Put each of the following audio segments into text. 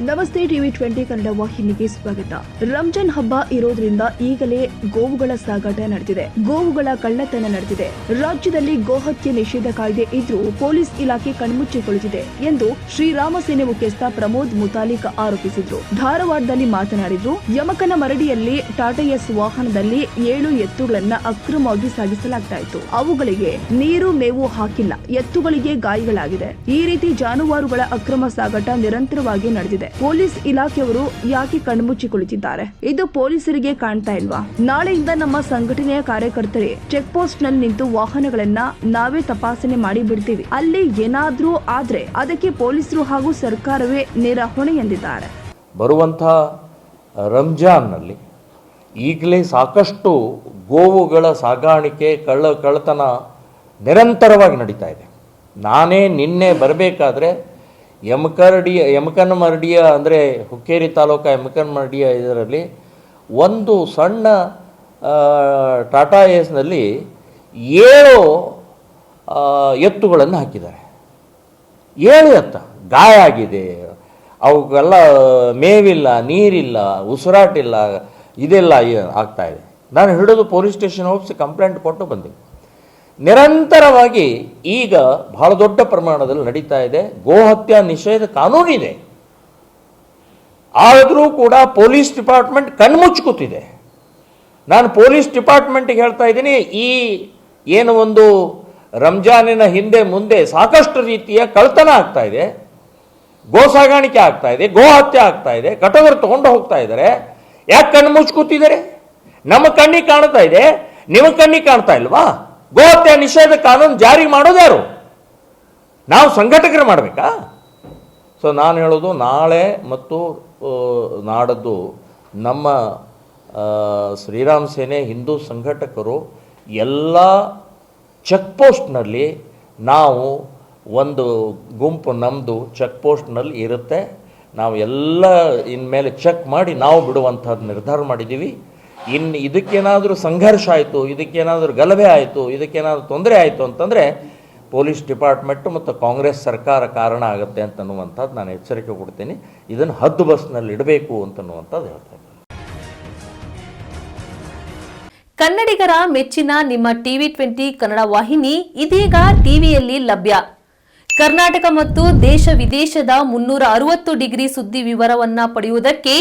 ನಮಸ್ತೆ ಟಿವಿ20 ಕನ್ನಡ ವಾಹಿನಿಗೆ ಸ್ವಾಗತ. ರಂಜಾನ್ ಹಬ್ಬ ಇರೋದ್ರಿಂದ ಈಗಲೇ ಗೋವುಗಳ ಸಾಗಾಟ ನಡೆದಿದೆ, ಗೋವುಗಳ ಕಳ್ಳತನ ನಡೆದಿದೆ. ರಾಜ್ಯದಲ್ಲಿ ಗೋಹತ್ಯೆ ನಿಷೇಧ ಕಾಯ್ದೆ ಇದ್ರೂ ಪೊಲೀಸ್ ಇಲಾಖೆ ಕಣ್ಮುಚ್ಚಿ ಕುಳಿತಿದೆ ಎಂದು ಶ್ರೀರಾಮ ಸೇನೆ ಮುಖ್ಯಸ್ಥ ಪ್ರಮೋದ್ ಮುತಾಲಿಕ್ ಆರೋಪಿಸಿದ್ರು. ಧಾರವಾಡದಲ್ಲಿ ಮಾತನಾಡಿದ್ರು. ಯಮಕನ ಮರಡಿಯಲ್ಲಿ ಟಾಟಾ ಎಸ್ ವಾಹನದಲ್ಲಿ 7 ಎತ್ತುಗಳನ್ನ ಅಕ್ರಮವಾಗಿ ಸಾಗಿಸಲಾಗ್ತಾ ಇತ್ತು. ಅವುಗಳಿಗೆ ನೀರು ಮೇವು ಹಾಕಿಲ್ಲ, ಎತ್ತುಗಳಿಗೆ ಗಾಯಗಳಾಗಿದೆ. ಈ ರೀತಿ ಜಾನುವಾರುಗಳ ಅಕ್ರಮ ಸಾಗಾಟ ನಿರಂತರವಾಗಿ ನಡೆದಿದೆ. ಪೊಲೀಸ್ ಇಲಾಖೆಯವರು ಯಾಕೆ ಕಣ್ಮುಚ್ಚಿ ಕುಳಿತಿದ್ದಾರೆ? ಇದು ಪೊಲೀಸರಿಗೆ ಕಾಣ್ತಾ ಇಲ್ವಾ? ನಾಳೆಯಿಂದ ನಮ್ಮ ಸಂಘಟನೆಯ ಕಾರ್ಯಕರ್ತರೇ ಚೆಕ್ ಪೋಸ್ಟ್ ನಲ್ಲಿ ನಿಂತು ವಾಹನಗಳನ್ನ ನಾವೇ ತಪಾಸಣೆ ಮಾಡಿ ಬಿಡ್ತೀವಿ. ಅಲ್ಲಿ ಏನಾದ್ರೂ ಆದ್ರೆ ಅದಕ್ಕೆ ಪೊಲೀಸರು ಹಾಗೂ ಸರ್ಕಾರವೇ ನೇರ ಹೊಣೆ ಎಂದಿದ್ದಾರೆ. ಬರುವಂತಹ ರಂಜಾನ್ ನಲ್ಲಿ ಈಗಲೇ ಸಾಕಷ್ಟು ಗೋವುಗಳ ಸಾಗಾಣಿಕೆ ಕಳ್ಳತನ ನಿರಂತರವಾಗಿ ನಡೀತಾ ಇದೆ. ನಾನೇ ನಿನ್ನೆ ಬರಬೇಕಾದ್ರೆ ಯಮಕನಮರಡಿಯ ಅಂದರೆ ಹುಕ್ಕೇರಿ ತಾಲೂಕು ಯಮಕನಮರಡಿಯ ಇದರಲ್ಲಿ ಒಂದು ಸಣ್ಣ ಟಾಟಾ ಎಸ್ನಲ್ಲಿ 7 ಎತ್ತುಗಳನ್ನು ಹಾಕಿದ್ದಾರೆ. 7 ಎತ್ತ ಗಾಯ ಆಗಿದೆ, ಅವಕ್ಕೆಲ್ಲ ಮೇವಿಲ್ಲ, ನೀರಿಲ್ಲ, ಉಸಿರಾಟಿಲ್ಲ, ಇದೆಲ್ಲ ಆಗ್ತಾ ಇದೆ. ನಾನು ಹಿಡಿದು ಪೊಲೀಸ್ ಸ್ಟೇಷನ್ ಹೋಗಿಸಿ ಕಂಪ್ಲೇಂಟ್ ಕೊಟ್ಟು ಬಂದೆ. ನಿರಂತರವಾಗಿ ಈಗ ಬಹಳ ದೊಡ್ಡ ಪ್ರಮಾಣದಲ್ಲಿ ನಡೀತಾ ಇದೆ. ಗೋಹತ್ಯೆ ನಿಷೇಧ ಕಾನೂನಿದೆ, ಆದರೂ ಕೂಡ ಪೊಲೀಸ್ ಡಿಪಾರ್ಟ್ಮೆಂಟ್ ಕಣ್ಮುಚ್ಚುತ್ತಿದೆ. ನಾನು ಪೊಲೀಸ್ ಡಿಪಾರ್ಟ್ಮೆಂಟ್ಗೆ ಹೇಳ್ತಾ ಇದ್ದೀನಿ, ಈ ಏನು ಒಂದು ರಂಜಾನಿನ ಹಿಂದೆ ಮುಂದೆ ಸಾಕಷ್ಟು ರೀತಿಯ ಕಳ್ಳತನ ಆಗ್ತಾ ಇದೆ, ಗೋ ಸಾಗಾಣಿಕೆ ಆಗ್ತಾ ಇದೆ, ಗೋಹತ್ಯೆ ಆಗ್ತಾ ಇದೆ, ಕಟಗರು ತಗೊಂಡು ಹೋಗ್ತಾ ಇದ್ದಾರೆ. ಯಾಕೆ ಕಣ್ಮುಚ್ಚುತ್ತಿದ್ದಾರೆ? ನಮ್ಮ ಕಣ್ಣಿಗೆ ಕಾಣ್ತಾ ಇದೆ, ನಿಮ್ಮ ಕಣ್ಣಿಗೆ ಕಾಣ್ತಾ ಇಲ್ವಾ? ಗೋಹತ್ಯೆ ನಿಷೇಧ ಕಾನೂನು ಜಾರಿ ಮಾಡೋದು ಯಾರು? ನಾವು ಸಂಘಟಕರು ಮಾಡಬೇಕಾ? ಸೊ ನಾನು ಹೇಳೋದು, ನಾಳೆ ಮತ್ತು ನಾಡದ್ದು ನಮ್ಮ ಶ್ರೀರಾಮ್ ಸೇನೆ ಹಿಂದೂ ಸಂಘಟಕರು ಎಲ್ಲ ಚೆಕ್ ಪೋಸ್ಟ್ನಲ್ಲಿ ನಾವು ಒಂದು ಗುಂಪು ನಮ್ಮದು ಚೆಕ್ ಪೋಸ್ಟ್ನಲ್ಲಿ ಇರುತ್ತೆ. ನಾವು ಎಲ್ಲ ಇನ್ಮೇಲೆ ಚೆಕ್ ಮಾಡಿ ನಾವು ಬಿಡುವಂಥದ್ದು ನಿರ್ಧಾರ ಮಾಡಿದ್ದೀವಿ. ಇನ್ನು ಇದಕ್ಕೇನಾದರೂ ಸಂಘರ್ಷ ಆಯಿತು, ಇದಕ್ಕೇನಾದರೂ ಗಲಭೆ ಆಯಿತು, ಇದಕ್ಕೇನಾದರೂ ತೊಂದರೆ ಆಯಿತು ಅಂತಂದರೆ ಪೊಲೀಸ್ ಡಿಪಾರ್ಟ್ಮೆಂಟು ಮತ್ತು ಕಾಂಗ್ರೆಸ್ ಸರ್ಕಾರ ಕಾರಣ ಆಗುತ್ತೆ ಅಂತನ್ನುವಂಥದ್ದು ನಾನು ಎಚ್ಚರಿಕೆ ಕೊಡ್ತೀನಿ. ಇದನ್ನು ಹದ್ದು ಬಸ್ನಲ್ಲಿ ಇಡಬೇಕು ಅಂತನ್ನುವಂಥದ್ದು ಹೇಳ್ತಾ ಇದ್ದೀನಿ. ಕನ್ನಡಿಗರ ಮೆಚ್ಚಿನ ನಿಮ್ಮ ಟಿವಿ20 ಕನ್ನಡ ವಾಹಿನಿ ಇದೀಗ ಟಿವಿಯಲ್ಲಿ ಲಭ್ಯ. ಕರ್ನಾಟಕ ಮತ್ತು ದೇಶ ವಿದೇಶದ 360 ಡಿಗ್ರಿ ಸುದ್ದಿ ವಿವರವನ್ನ ಪಡೆಯುವುದಕ್ಕೆ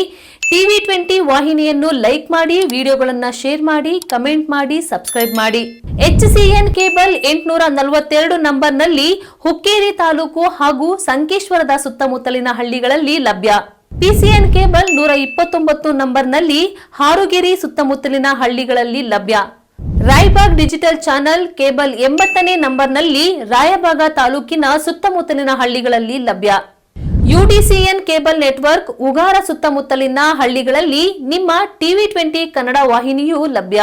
ಟಿವಿ20 ವಾಹಿನಿಯನ್ನು ಲೈಕ್ ಮಾಡಿ, ವಿಡಿಯೋಗಳನ್ನು ಶೇರ್ ಮಾಡಿ, ಕಮೆಂಟ್ ಮಾಡಿ, ಸಬ್ಸ್ಕ್ರೈಬ್ ಮಾಡಿ. HCN ಕೇಬಲ್ 842 ನಂಬರ್ನಲ್ಲಿ ಹುಕ್ಕೇರಿ ತಾಲೂಕು ಹಾಗೂ ಸಂಕೇಶ್ವರದ ಸುತ್ತಮುತ್ತಲಿನ ಹಳ್ಳಿಗಳಲ್ಲಿ ಲಭ್ಯ. PCN ಕೇಬಲ್ 129 ನಂಬರ್ನಲ್ಲಿ ಹಾರುಗೆರೆ ಸುತ್ತಮುತ್ತಲಿನ ಹಳ್ಳಿಗಳಲ್ಲಿ ಲಭ್ಯ. ರಾಯಬಾಗ್ ಡಿಜಿಟಲ್ ಚಾನೆಲ್ ಕೇಬಲ್ 80ನೇ ನಂಬರ್ನಲ್ಲಿ ರಾಯಬಾಗ ತಾಲೂಕಿನ ಸುತ್ತಮುತ್ತಲಿನ ಹಳ್ಳಿಗಳಲ್ಲಿ ಲಭ್ಯ. UDCN ಕೇಬಲ್ ನೆಟ್ವರ್ಕ್ ಉಗಾರ ಸುತ್ತಮುತ್ತಲಿನ ಹಳ್ಳಿಗಳಲ್ಲಿ ನಿಮ್ಮ ಟಿವಿ20 ಕನ್ನಡ ವಾಹಿನಿಯೂ ಲಭ್ಯ.